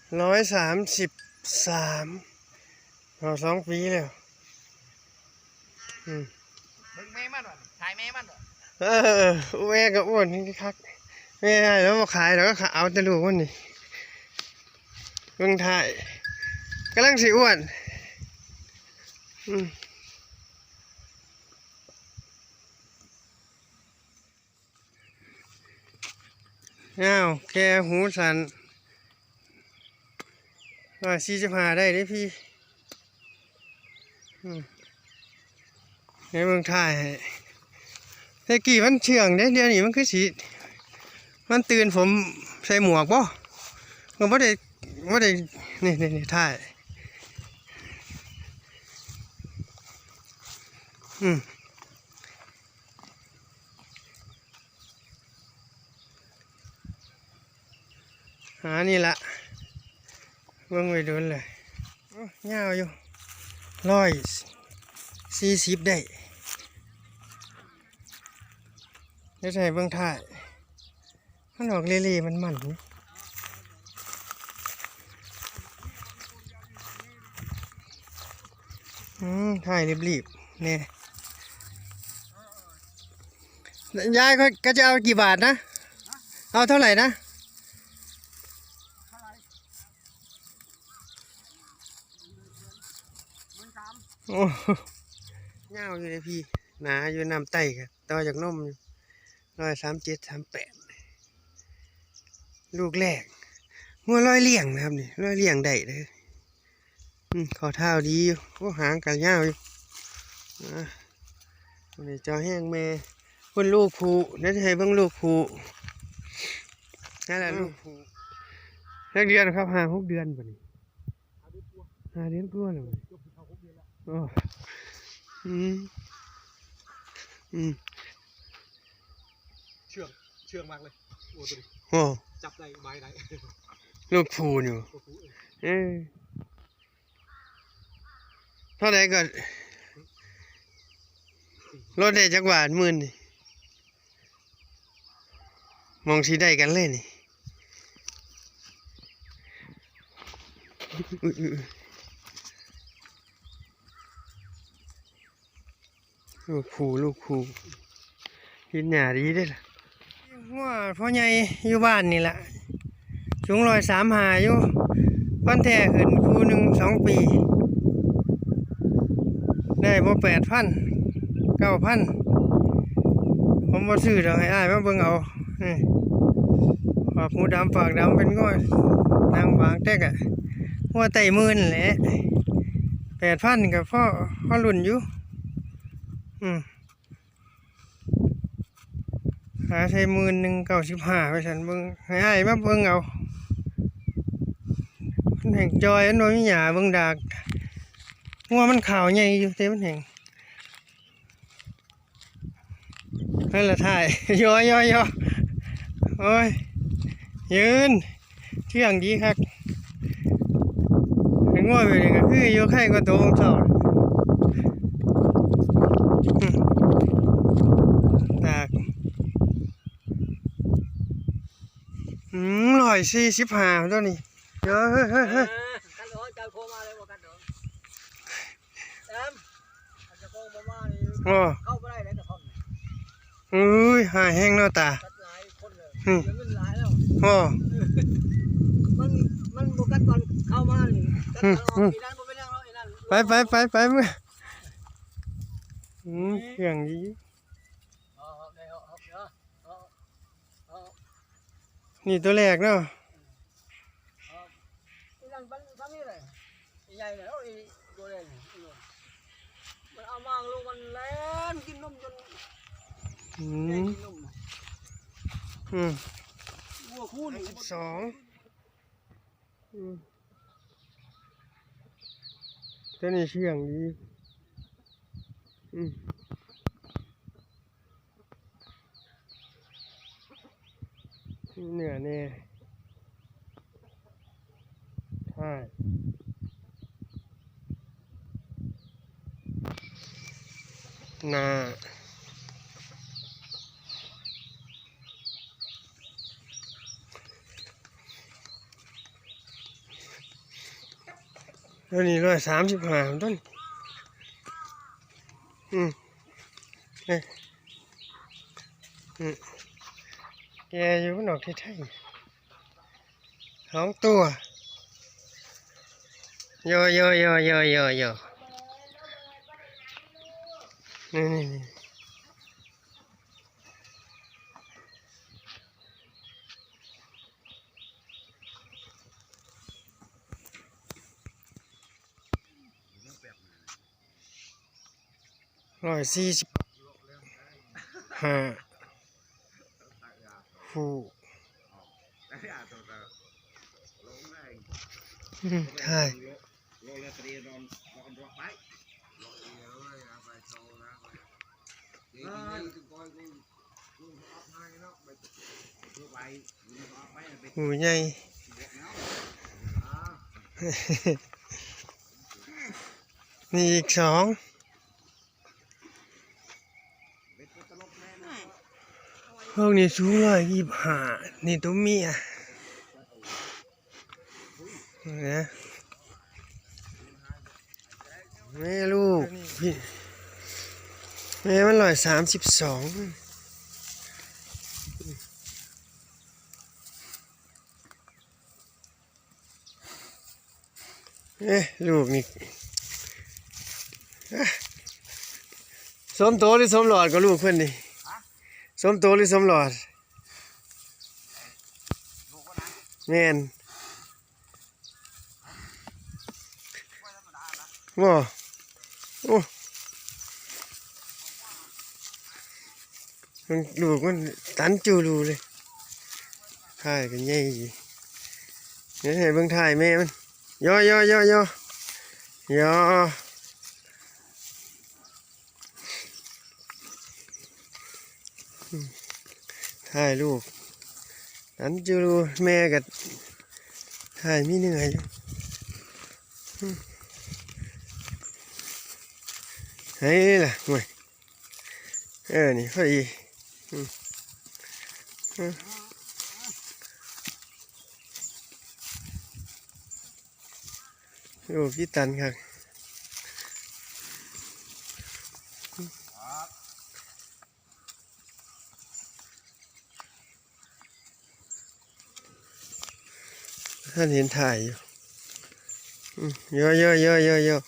133เอา2 ปีแล้วเบิ่งแม่มันวะถ่ายแม่มันวะแม่ก็อ้วนนี่คักแม่ให้แล้วมาขายแล้วก็เอาแต่ลูกมันนี่เบิ่งถ่ายกำลังสิอ้วนอ้าวแค่หูสัน145ได้เด้พี่ในเมืองไทยแต่กี่มันเชื่องเด้เดี๋ยวนี้มันคือสีมันตื่นผมใส่หมวกป่ะก็ไม่ได้นี่ถ่ายนี่ละเบิ่งไปดูเลยเงาอยู่140ได้จะใส่เบิ่งถ่ายมันออกเล่ๆมันนี่ถ่ายรีบๆเนี่ยยายก็จะเอากี่บาทนะเอาเท่าไหร่นะโอ้เงาอยู่เลยพี่หนาอยู่น้ำไตกันต่อจากนม137-138ลูกแรกงัว100เลี้ยงนะครับนี่100เลี้ยงได้เลยขอเท้าดีโอ้หางกันเงาอยู่นี่จอแห้งแม่คนลูกผูนั่นให้เบิ่งลูกผูนั่นแหละลูกผูนักเรียนครับ5-6 เดือนป่ะนี่5 เดือนกว่าเลยโอ้เชื่องมากเลยโอ้ตัวนี้โอ้จับได้ใบได้ลูกผูอยู่เท่าไหร่ก็รถได้จักบาท10,000นี่มองสีได้กันเลยนี่ลูกผูกินหญ้าดีได้ล่ะว่าพ่อใหญ่อยู่บ้านนี่แหละสูง135อยู่พันแท้ขึ้นคู่หนึ่ง2 ปีได้บ่8,000 9,000ผมบ่ซื้อดอกให้อ้ายมาเบิ่งเอาปากหูดำปากดำเป็นก้อยนางบางแตกอะหัวไตมื่นแหละ8,000กับพ่อรุ่นอยู่หาใช้11,95ไปฉันเบิ่งให้อ้ายมาเบิ่งเอามันแห่งจอยอันโน้นมีหญ้าเบิ่งดากหัวมันขาวใหญ่อยู่แต่มันแห่งนั่นแหละถ่ายย่อโอ้ยยืนเที่ยงดีครับเป็นง่อยไปเลยก็คือโยกให้ก็ตัวของเจ้าตาก145ตัวนี้เยอะเฮ้ยกันโดนเจ้าโคมาเลยว่ากันโดนจะโคมานี่เข้าไปได้แต่คนหายแห้งเนาะตาเงินหลายแล้วมันบุกัดตอนเข้ามานี่กัดออกปีนั้นบ่เป็นเรื่องแล้วไอ้นั่นไปเมื่อเสียงดีนี่ตัวแรกเนาะนั่นมันทำนี่เลยใหญ่เลยตัวใหญ่มันเอามาลูกมันแล่นกินนมจนวัวคู่นี่2ตัวนี้เสียงดีเหนือเนี่ยใช่นา ตัวนี้135ต้นเอ้ยแกอยู่นอกที่ไทย2ตัวโยนี่145คู่ใช่หูใหญ่ นี่อีก2พวกนี้สูง125นี่ตัวเมียนะแม่ลูกพี่แม่มัน132ลูกนี่สมโตหรือสมหลอดก็ลูกเพื่อนนี่สมโตหรือสมหลอดแม่นบ่โอ้ลูกมันตันจูรูเลยถ่ายกันใหญ่ดีเดี๋ยวให้เบิ่งถ่ายแม่มันย่อถ่ายลูกตันจูรูแม่กับถ่ายมีเหนื่อยอยู่เฮ้ยล่ะห่วยนี่พอดีลูกพี่ตันครับท่านเห็นถ่ายอยู่เยอะ